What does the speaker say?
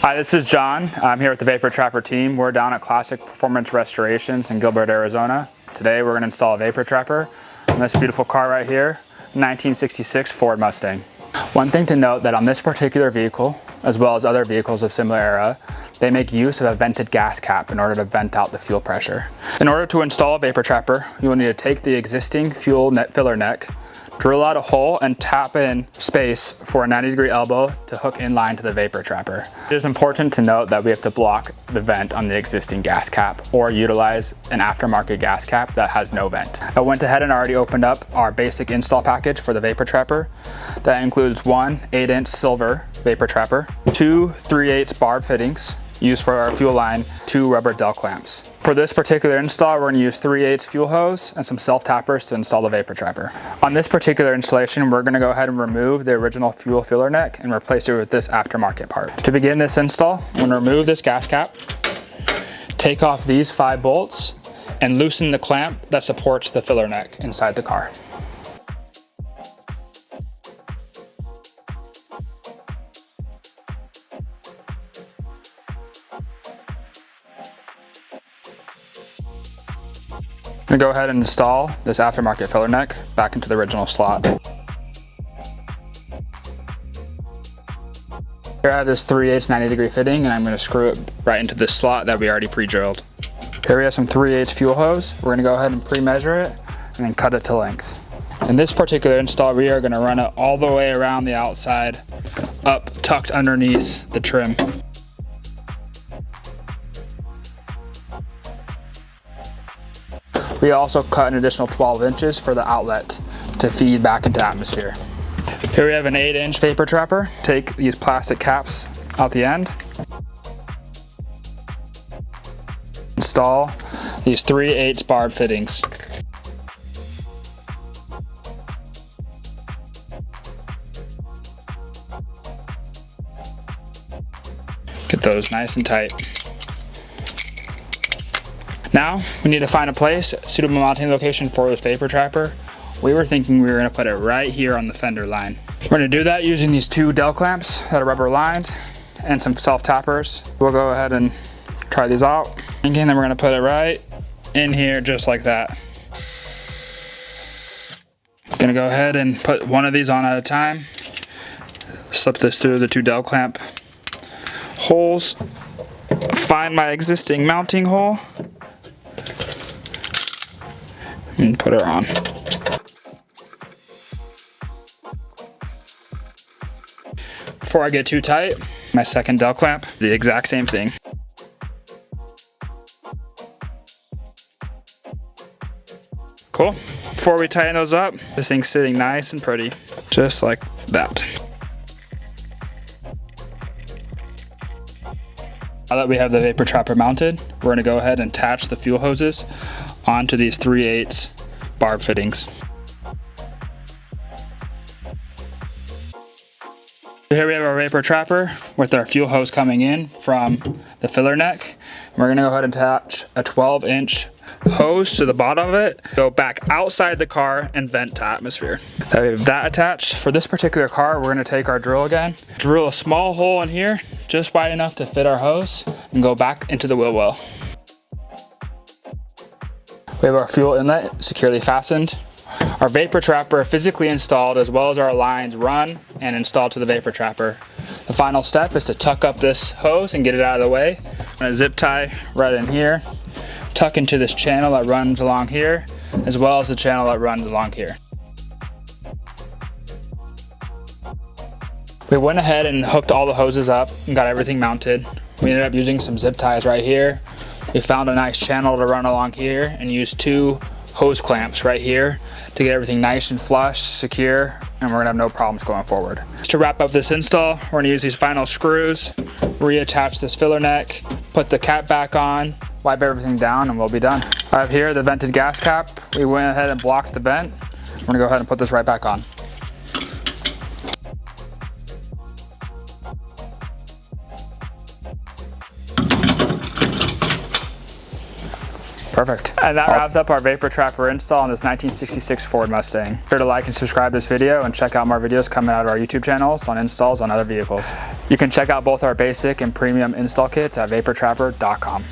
Hi, this is John. I'm here with the Vapor Trapper team. We're down at Classic Performance Restorations in Gilbert, Arizona. Today we're going to install a Vapor Trapper on this beautiful car right here, 1966 Ford Mustang. One thing to note that on this particular vehicle, as well as other vehicles of similar era, they make use of a vented gas cap in order to vent out the fuel pressure. In order to install a Vapor Trapper, you will need to take the existing fuel net filler neck, drill out a hole and tap in space for a 90-degree elbow to hook in line to the Vapor Trapper. It is important to note that we have to block the vent on the existing gas cap or utilize an aftermarket gas cap that has no vent. I went ahead and already opened up our basic install package for the Vapor Trapper. That includes one 8-inch silver Vapor Trapper, two 3/8 barb fittings, used for our fuel line, two rubber dell clamps. For this particular install, we're going to use 3/8 fuel hose and some self-tappers to install the Vapor Trapper. On this particular installation, we're going to go ahead and remove the original fuel filler neck and replace it with this aftermarket part. To begin this install, I'm going to remove this gas cap, take off these 5 bolts, and loosen the clamp that supports the filler neck inside the car. I'm going to go ahead and install this aftermarket filler neck back into the original slot. Here I have this 3/8 90-degree fitting, and I'm going to screw it right into this slot that we already pre-drilled. Here we have some 3/8 fuel hose. We're going to go ahead and pre-measure it and then cut it to length. In this particular install, we are going to run it all the way around the outside, up tucked underneath the trim. We also cut an additional 12 inches for the outlet to feed back into atmosphere. Here we have an 8-inch Vapor Trapper. Take these plastic caps out the end. Install these 3/8 barb fittings. Get those nice and tight. Now, we need to find a place, suitable mounting location for this Vapor Trapper. We were thinking we were going to put it right here on the fender line. We're going to do that using these 2 dell clamps that are rubber lined and some self-tappers. We'll go ahead and try these out. Again, then we're going to put it right in here just like that. Going to go ahead and put one of these on at a time. Slip this through the 2 dell clamp holes. Find my existing mounting hole and put her on. Before I get too tight, my second dell clamp, the exact same thing. Cool. Before we tighten those up, this thing's sitting nice and pretty, just like that. Now that we have the Vapor Trapper mounted, we're going to go ahead and attach the fuel hoses onto these 3/8 barb fittings. Here we have our Vapor Trapper with our fuel hose coming in from the filler neck. We're going to go ahead and attach a 12-inch hose to the bottom of it, go back outside the car and vent to atmosphere. Now we have that attached. For this particular car, we're going to take our drill again, drill a small hole in here, just wide enough to fit our hose, and go back into the wheel well. We have our fuel inlet securely fastened. Our Vapor Trapper physically installed, as well as our lines run and installed to the Vapor Trapper. The final step is to tuck up this hose and get it out of the way. I'm going to zip tie right in here, tuck into this channel that runs along here, as well as the channel that runs along here. We went ahead and hooked all the hoses up and got everything mounted. We ended up using some zip ties right here. We found a nice channel to run along here and used 2 hose clamps right here to get everything nice and flush, secure, and we're gonna have no problems going forward. To wrap up this install, we're gonna use these final screws, reattach this filler neck, put the cap back on, wipe everything down, and we'll be done. I have here the vented gas cap. We went ahead and blocked the vent. We're gonna go ahead and put this right back on. Perfect. And that wraps up our Vapor Trapper install on this 1966 Ford Mustang. Be sure to like and subscribe to this video and check out more videos coming out of our YouTube channels on installs on other vehicles. You can check out both our basic and premium install kits at vaportrapper.com.